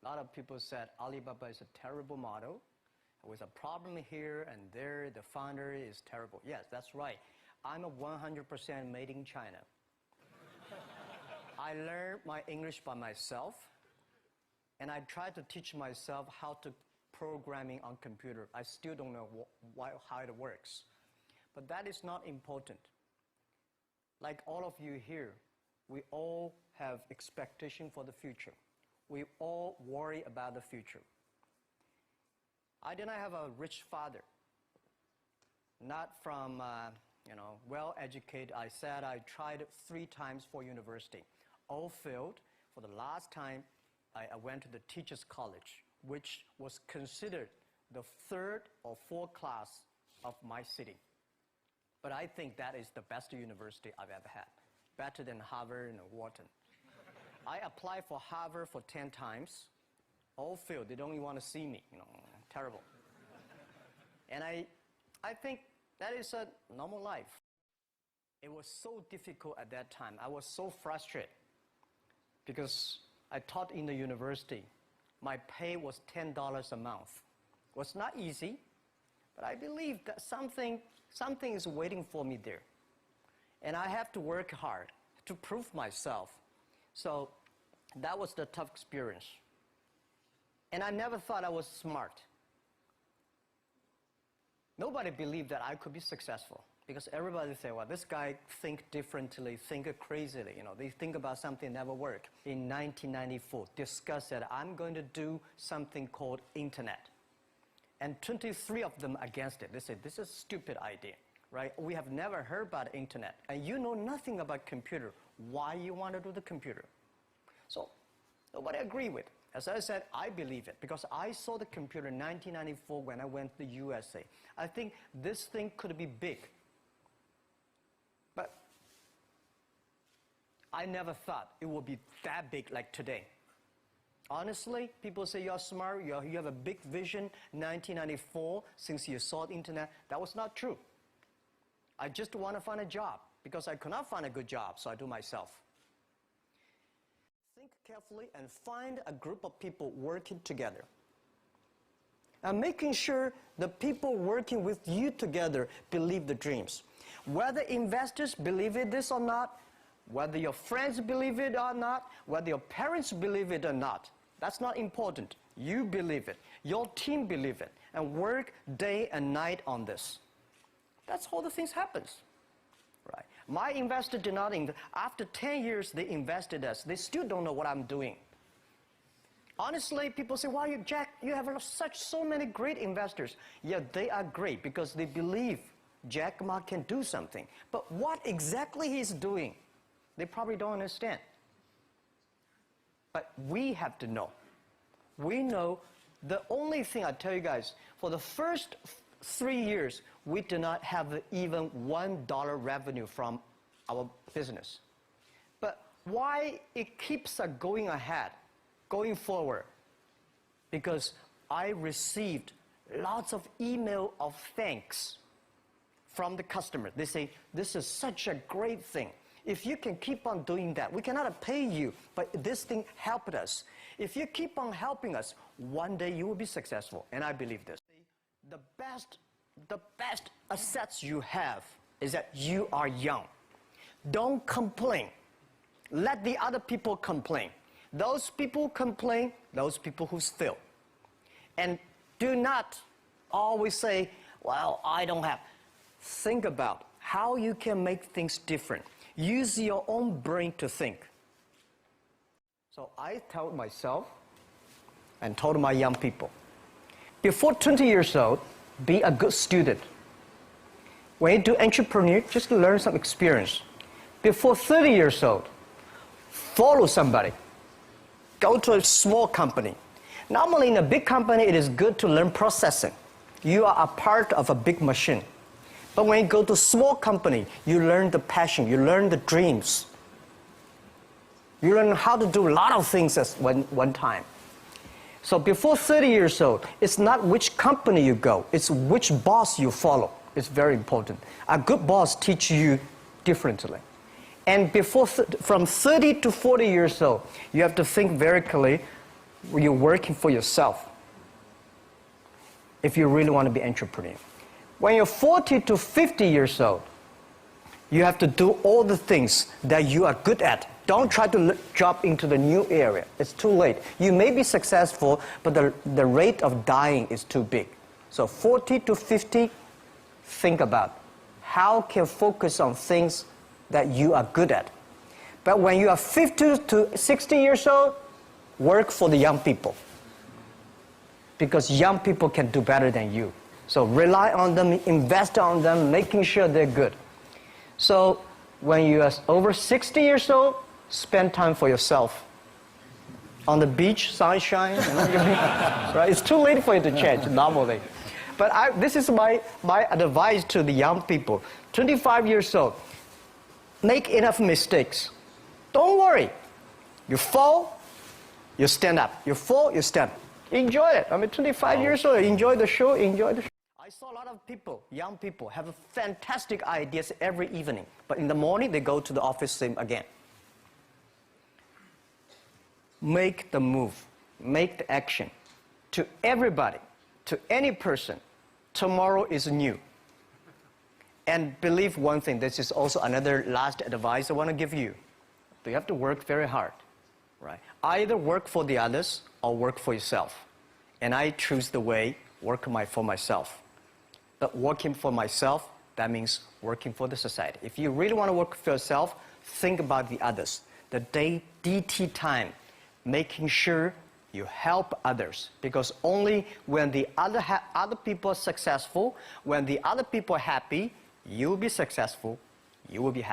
A lot of people said Alibaba is a terrible model. With a problem here and there, the founder is terrible. Yes, that's right. I'm a 100% made in China. I learned my English by myself, and I tried to teach myself how to programming on computer. I still don't know how it works. But that is not important. Like all of you here, we all have expectation for the future. We all worry about the future. I did not have a rich father, not from, well-educated. I said I tried 3 times for university. All failed. For the last time, I went to the teacher's college, which was considered the 3rd or 4th class of my city. But I think that is the best university I've ever had, better than Harvard and Wharton. I applied for Harvard for 10 times. All failed. They don't even want to see me, terrible. And I think that is a normal life. It was so difficult at that time. I was so frustrated because I taught in the university. My pay was $10 a month. It was not easy, but I believe that something is waiting for me there. And I have to work hard to prove myself. So that was the tough experience. And I never thought I was smart. Nobody believed that I could be successful because everybody say, well, this guy think differently, think crazily. They think about something never work. In 1994, discussed that I'm going to do something called internet. And 23 of them against it. They said, this is a stupid idea, right? We have never heard about internet. And you know nothing about computer. Why you want to do the computer? So nobody agreed with it. As I said, I believe it because I saw the computer in 1994 when I went to the USA. I think this thing could be big. But I never thought it would be that big like today. Honestly, people say you're smart, you have a big vision. 1994, since you saw the internet, that was not true. I just want to find a job because I could not find a good job, so I do myself. Think carefully and find a group of people working together. And making sure the people working with you together believe the dreams. Whether investors believe it this or not, whether your friends believe it or not, whether your parents believe it or not, that's not important. You believe it. Your team believe it. And work day and night on this. That's how the things happens. Right. My investor did not invest. After 10 years, they invested us. They still don't know what I'm doing. Honestly, people say, "Why, Jack, you have so many great investors." Yeah, they are great because they believe Jack Ma can do something. But what exactly he's doing, they probably don't understand. But we have to know. We know the only thing I tell you guys, for the first 3 years, we did not have even $1 revenue from our business. But why it keeps going ahead, going forward? Because I received lots of email of thanks from the customer. They say, "This is such a great thing. If you can keep on doing that, we cannot pay you, but this thing helped us. If you keep on helping us, one day you will be successful." And I believe this. The best assets you have is that you are young. Don't complain. Let the other people complain. Those people complain, those people who fail. And do not always say, "Well, I don't have." Think about how you can make things different. Use your own brain to think. So I told myself and told my young people, before 20 years old, be a good student. When you do entrepreneur, just learn some experience. Before 30 years old, follow somebody. Go to a small company. Normally in a big company, it is good to learn processing. You are a part of a big machine. But when you go to a small company, you learn the passion, you learn the dreams. You learn how to do a lot of things at one time. So before 30 years old, it's not which company you go, it's which boss you follow. It's very important. A good boss teaches you differently. And from 30 to 40 years old, you have to think very clearly, you're working for yourself if you really want to be an entrepreneur. When you're 40 to 50 years old, you have to do all the things that you are good at. Don't try to jump into the new area. It's too late. You may be successful, but the rate of dying is too big. So 40 to 50, think about how can you focus on things that you are good at. But when you are 50 to 60 years old, work for the young people. Because young people can do better than you. So rely on them, invest on them, making sure they're good. So when you are over 60 years old, spend time for yourself. On the beach, sunshine, right? It's too late for you to change normally. But this is my advice to the young people. 25 years old, make enough mistakes. Don't worry. You fall, you stand up. You fall, you stand. Enjoy it. I mean, 25 years old, enjoy the show, enjoy the show. I saw a lot of people, young people, have fantastic ideas every evening. But in the morning, they go to the office same again. Make the move. Make the action. To everybody, to any person, tomorrow is new. And believe one thing, this is also another last advice I want to give you. You have to work very hard, right? Either work for the others or work for yourself. And I choose the way, work for myself. But working for myself, that means working for the society. If you really want to work for yourself, think about the others. The DT time, making sure you help others. Because only when the other people are successful, when the other people are happy, you will be successful, you will be happy.